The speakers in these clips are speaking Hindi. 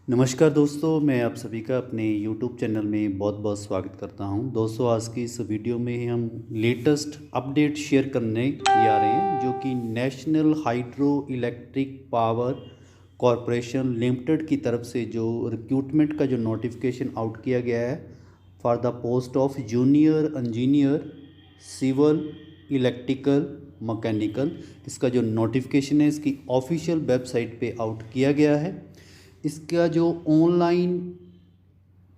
नमस्कार दोस्तों, मैं आप सभी का अपने YouTube चैनल में बहुत बहुत स्वागत करता हूं। दोस्तों, आज की इस वीडियो में हम लेटेस्ट अपडेट शेयर करने जा रहे हैं, जो कि national hydro electric power corporation limited की तरफ से जो रिक्रूटमेंट का जो नोटिफिकेशन आउट किया गया है for the post of junior engineer civil electrical mechanical, इसका जो नोटिफिकेशन है इसकी ऑफिशियल वेबसाइट पे आउट किया गया है। इसका जो ऑनलाइन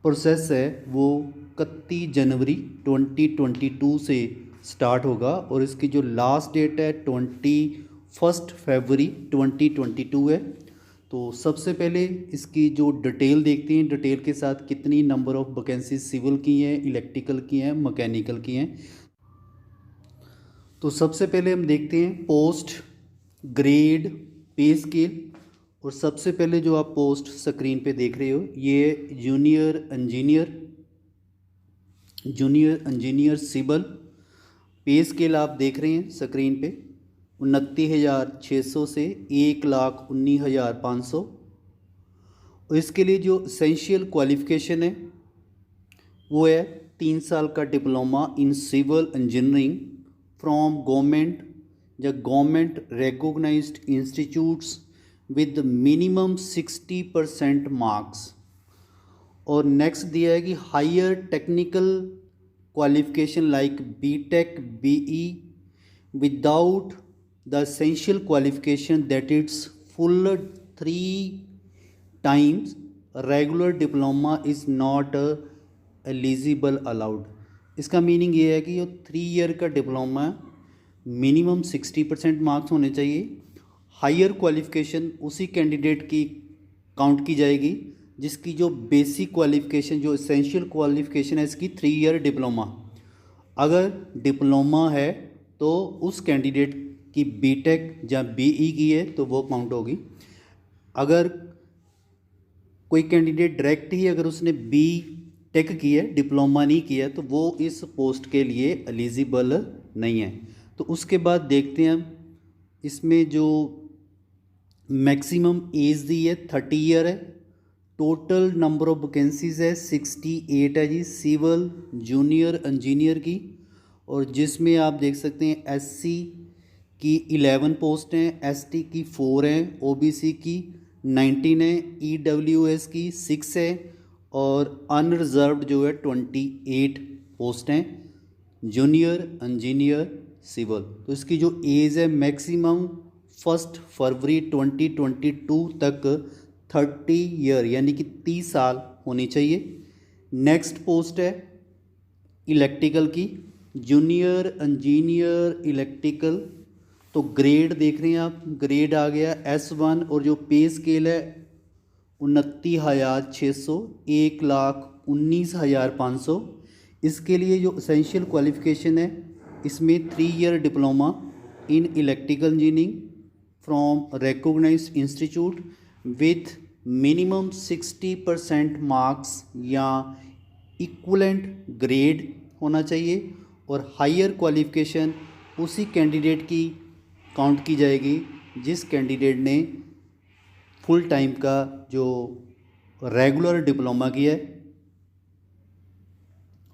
प्रोसेस है वो 31 जनवरी 2022 से स्टार्ट होगा और इसकी जो लास्ट डेट है 21 फरवरी 2022 है। तो सबसे पहले इसकी जो डिटेल देखते हैं, डिटेल के साथ कितनी नंबर ऑफ़ वैकेंसी सिविल की हैं, इलेक्ट्रिकल की हैं, मैकेनिकल की हैं। तो सबसे पहले हम देखते हैं पोस्ट, ग्रेड, पे स्केल। और सबसे पहले जो आप पोस्ट स्क्रीन पे देख रहे हो ये junior engineer civil. Pay scale आप देख रहे हैं स्क्रीन पे 29,600 से 1,19,500। और इसके लिए जो एसेंशियल क्वालिफ़िकेशन है वो है 3 साल का diploma in civil engineering from government या government recognised institutes with minimum 60% marks. और नेक्स्ट दिया है कि higher technical qualification like BTech BE without the essential qualification that its full 3 times regular diploma is not eligible allowed. इसका मीनिंग ये है कि जो 3 ईयर का डिप्लोमा मिनिमम 60% मार्क्स होने चाहिए। हायर क्वालिफ़िकेशन उसी कैंडिडेट की काउंट की जाएगी जिसकी जो बेसिक क्वालिफ़िकेशन, जो एसेंशियल क्वालिफ़िकेशन है इसकी 3 ईयर डिप्लोमा। अगर डिप्लोमा है तो उस कैंडिडेट की बीटेक या बीई की है तो वो काउंट होगी। अगर कोई कैंडिडेट डायरेक्ट ही अगर उसने बी टेक की है, डिप्लोमा नहीं किया है, तो वो इस पोस्ट के लिए एलिजिबल नहीं है। तो उसके बाद देखते हैं हम इसमें जो मैक्सिमम एज दी है 30 ईयर है। टोटल नंबर ऑफ वैकेंसीज़ है 68 है जी सिविल जूनियर इंजीनियर की। और जिसमें आप देख सकते हैं एससी की 11 पोस्ट हैं, एसटी की 4 हैं, ओबीसी की 19 है, ईडब्ल्यूएस की 6 है और अनरिजर्व्ड जो है 28 पोस्ट हैं जूनियर इंजीनियर सिविल। तो इसकी जो एज है मैक्सिमम 1 फरवरी 2022 तक 30 ईयर यानी कि 30 साल होनी चाहिए। नेक्स्ट पोस्ट है इलेक्ट्रिकल की, जूनियर इंजीनियर इलेक्ट्रिकल। तो ग्रेड देख रहे हैं आप, ग्रेड आ गया S1 और जो पे स्केल है 29,600 1,19,500। इसके लिए जो एसेंशियल क्वालिफ़िकेशन है इसमें 3 year diploma in electrical engineering from recognised institute with minimum 60% marks या इक्वलेंट ग्रेड होना चाहिए। और हायर क्वालिफ़िकेशन उसी कैंडिडेट की काउंट की जाएगी जिस कैंडिडेट ने फुल टाइम का जो रेगुलर डिप्लोमा किया है।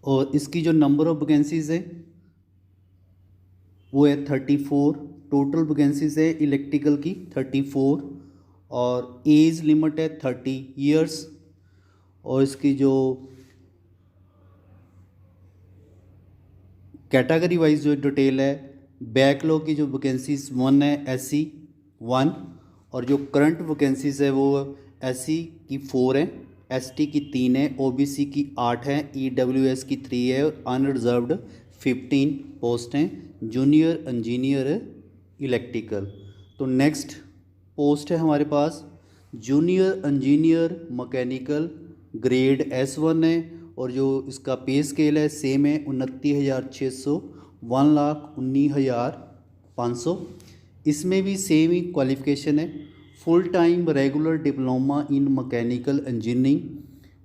और इसकी जो नंबर ऑफ़ वैकेंसीज़ है वो है 34। टोटल वैकेंसीज़ है इलेक्ट्रिकल की 34 और एज लिमिट है 30 ईयर्स। और इसकी जो कैटेगरी वाइज जो डिटेल है, बैकलॉग की जो वैकेंसीज 1 है एससी 1 और जो करंट वैकेंसीज है वो एससी की 4 है, एसटी की 3 है, ओबीसी की 8 है, ईडब्ल्यूएस की 3 है और अनरिजर्व्ड 15 पोस्ट हैं जूनियर इंजीनियर इलेक्ट्रिकल। तो नेक्स्ट पोस्ट है हमारे पास junior engineer mechanical, grade S1 है और जो इसका पे स्केल है सेम है 29,600 1,19,500। इसमें भी सेम ही क्वालिफ़िकेशन है, full time regular diploma in mechanical engineering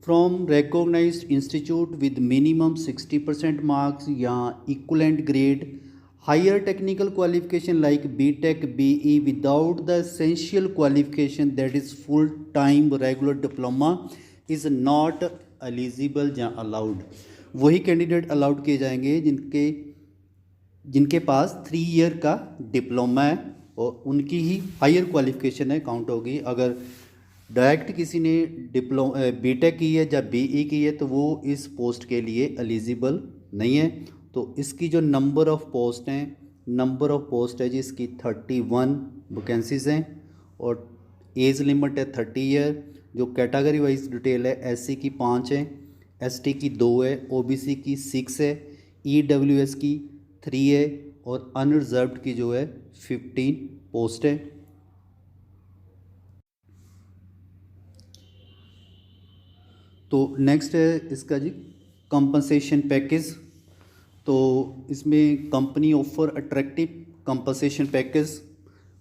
from recognised institute with minimum 60% marks या equivalent grade. higher technical qualification like BTech, BE without the essential qualification that is full time regular diploma is not eligible या allowed। वही कैंडिडेट अलाउड किए जाएंगे जिनके पास 3 ईयर का डिप्लोमा है और उनकी ही हायर क्वालिफिकेशन है काउंट होगी। अगर डायरेक्ट किसी ने बीटेक की है या बीई की है तो वो इस पोस्ट के लिए एलिजिबल नहीं है। तो इसकी जो नंबर ऑफ़ पोस्ट है जी इसकी 31 वैकेंसीज हैं और एज लिमिट है 30 ईयर। जो कैटेगरी वाइज डिटेल है, एससी की 5 है, एसटी की 2 है, ओबीसी की 6 है, ईडब्ल्यूएस की 3 है और अनरिजर्व्ड की जो है 15 पोस्ट है। तो नेक्स्ट है इसका जी कंपनसेशन पैकेज। तो इसमें company offer attractive compensation package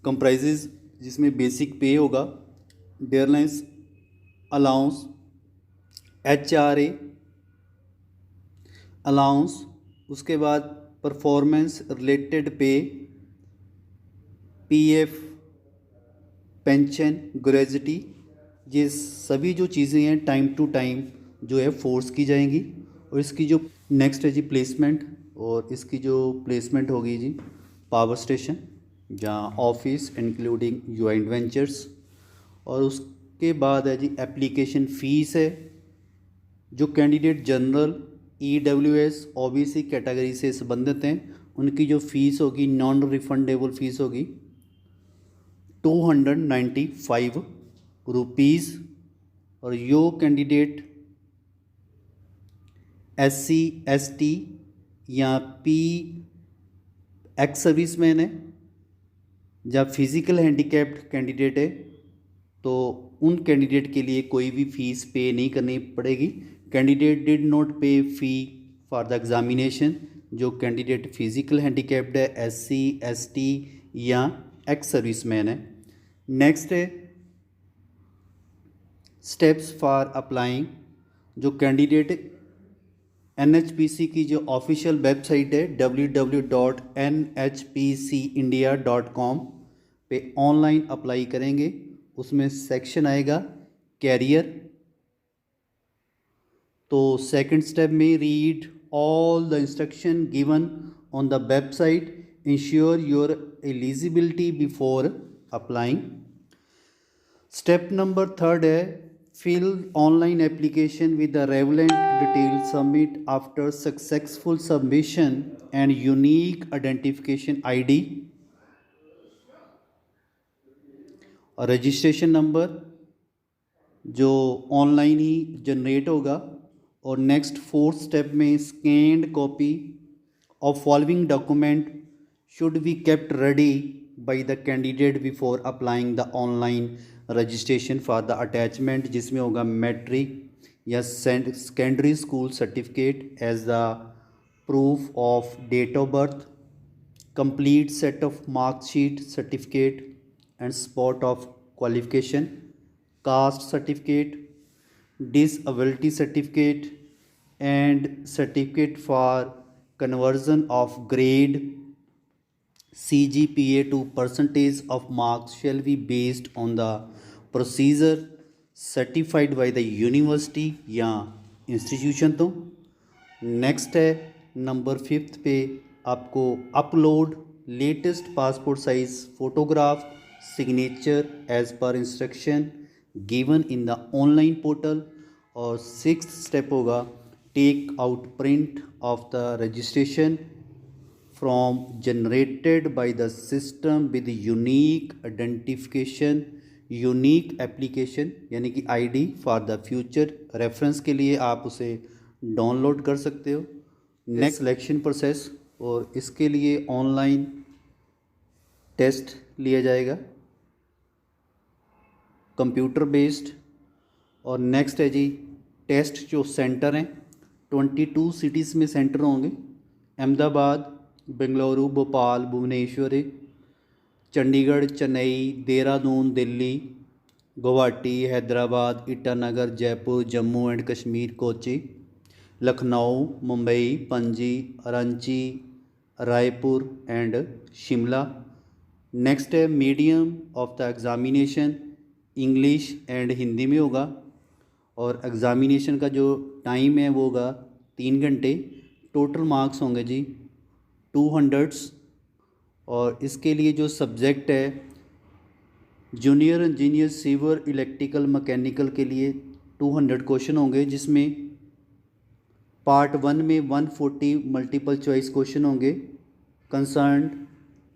comprises जिसमें बेसिक पे होगा, एयरलाइंस अलाउंस, एचआरए अलाउंस, उसके बाद परफॉर्मेंस रिलेटेड पे, पीएफ, पेंशन, ग्रेजुटी, ये सभी जो चीज़ें हैं टाइम टू टाइम जो है फोर्स की जाएंगी। और इसकी जो नेक्स्ट है जी प्लेसमेंट, और इसकी जो प्लेसमेंट होगी जी पावर स्टेशन या ऑफिस इंक्लूडिंग जॉइंट वेंचर्स। और उसके बाद है जी एप्लीकेशन फ़ीस है। जो candidate general, EWS, OBC category से संबंधित हैं उनकी जो फ़ीस होगी नॉन रिफंडेबल फ़ीस होगी 295 रुपीज़। और यो कैंडिडेट एससी, एसटी या पी एक्स सर्विसमैन है या फिज़िकल हैंडीकैप्ड कैंडिडेट है तो उन कैंडिडेट के लिए कोई भी फ़ीस पे नहीं करनी पड़ेगी। कैंडिडेट डिड नॉट पे फ़ी फॉर द एग्ज़ामिनेशन। जो कैंडिडेट फिज़िकल हैंडीकैप्ड है, एससी, एसटी या एक्स सर्विसमैन है। नेक्स्ट है स्टेप्स फॉर अप्लाइंग। जो कैंडिडेट एनएचपीसी की जो ऑफिशियल वेबसाइट है www.nhpcindia.com पे ऑनलाइन अप्लाई करेंगे, उसमें सेक्शन आएगा कैरियर। तो सेकंड स्टेप में read all the instruction given on the website, ensure your eligibility before applying. Step number third है fill online application with the relevant details, submit after successful submission and unique identification ID और रजिस्ट्रेशन नंबर जो ऑनलाइन ही जनरेट होगा। और नेक्स्ट फोर्थ स्टेप में scanned copy of following document should be kept ready by the candidate before applying the online registration for the attachment, जिसमें होगा मैट्रिक या secondary school certificate as the proof of date of birth, complete set of marksheet certificate and spot of qualification, caste certificate, disability certificate and certificate for conversion of grade CGPA to percentage of marks shall be based on the procedure certified by the university या institution। तो नेक्स्ट है नंबर 5 पे आपको upload latest passport size photograph signature as per instruction given in the online portal. और 6th स्टेप होगा take out print of the registration from generated by the system with unique identification, unique application यानी कि ID for the future reference के लिए आप उसे डाउनलोड कर सकते हो। नेक्स्ट सिलेक्शन प्रोसेस, और इसके लिए ऑनलाइन टेस्ट लिया जाएगा कंप्यूटर बेस्ड। और नेक्स्ट है जी टेस्ट जो सेंटर हैं 22 सिटीज़ में सेंटर होंगे, Ahmedabad, Bengaluru, Bhopal, Bhubaneswar, Chandigarh, Chennai, Dehradun, Delhi, Guwahati, Hyderabad, Itanagar, Jaipur, Jammu and Kashmir, Kochi, Lucknow, Mumbai, Panaji, Ranchi, Raipur and Shimla. Next है medium of the examination, English and Hindi में होगा। और एग्ज़ामिनेशन का जो टाइम है वो होगा 3 घंटे। टोटल मार्क्स होंगे जी 200। और इसके लिए जो सब्जेक्ट है junior engineer civil electrical mechanical के लिए 200 क्वेश्चन होंगे, जिसमें पार्ट 1 में 140 मल्टीपल चॉइस क्वेश्चन होंगे कंसर्न्ड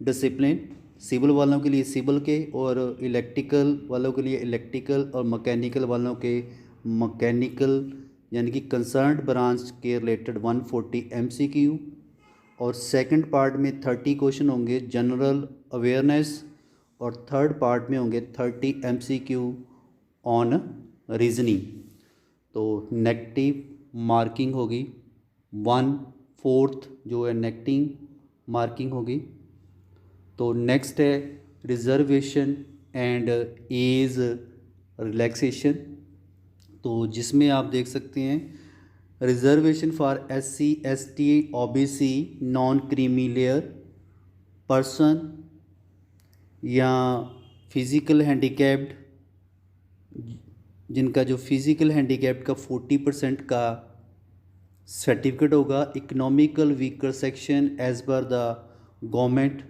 डिसिप्लिन, सिविल वालों के लिए सिविल के, और इलेक्ट्रिकल वालों के लिए इलेक्ट्रिकल, और मैकेनिकल वालों के मैकेनिकल, यानी कि कंसर्न्ड ब्रांच के रिलेटेड 140 MCQ। और सेकंड पार्ट में 30 क्वेश्चन होंगे जनरल अवेयरनेस, और थर्ड पार्ट में होंगे 30 MCQ ऑन रीजनिंग। तो नेगेटिव मार्किंग होगी 1/4 जो है नेगेटिव मार्किंग होगी। तो नेक्स्ट है रिजर्वेशन एंड एज रिलैक्सेशन, तो जिसमें आप देख सकते हैं reservation for SC ST OBC non creamy layer person या फिज़िकल हैंडीकैप्ड, जिनका जो फिज़िकल हैंडीकैप्ड का 40% का सर्टिफिकेट होगा। Economical weaker section as per the government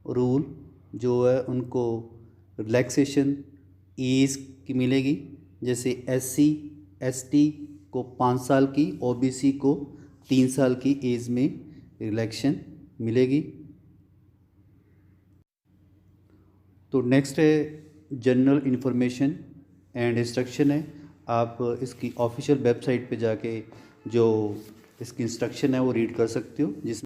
rule जो है उनको रिलैक्सेशन एज की मिलेगी, जैसे SC ST को 5 साल की, OBC को 3 साल की एज में रिलैक्सेशन मिलेगी। तो नेक्स्ट है जनरल इन्फॉर्मेशन एंड इंस्ट्रक्शन है। आप इसकी ऑफिशियल वेबसाइट पे जाके जो इसकी इंस्ट्रक्शन है वो रीड कर सकते हो, जिस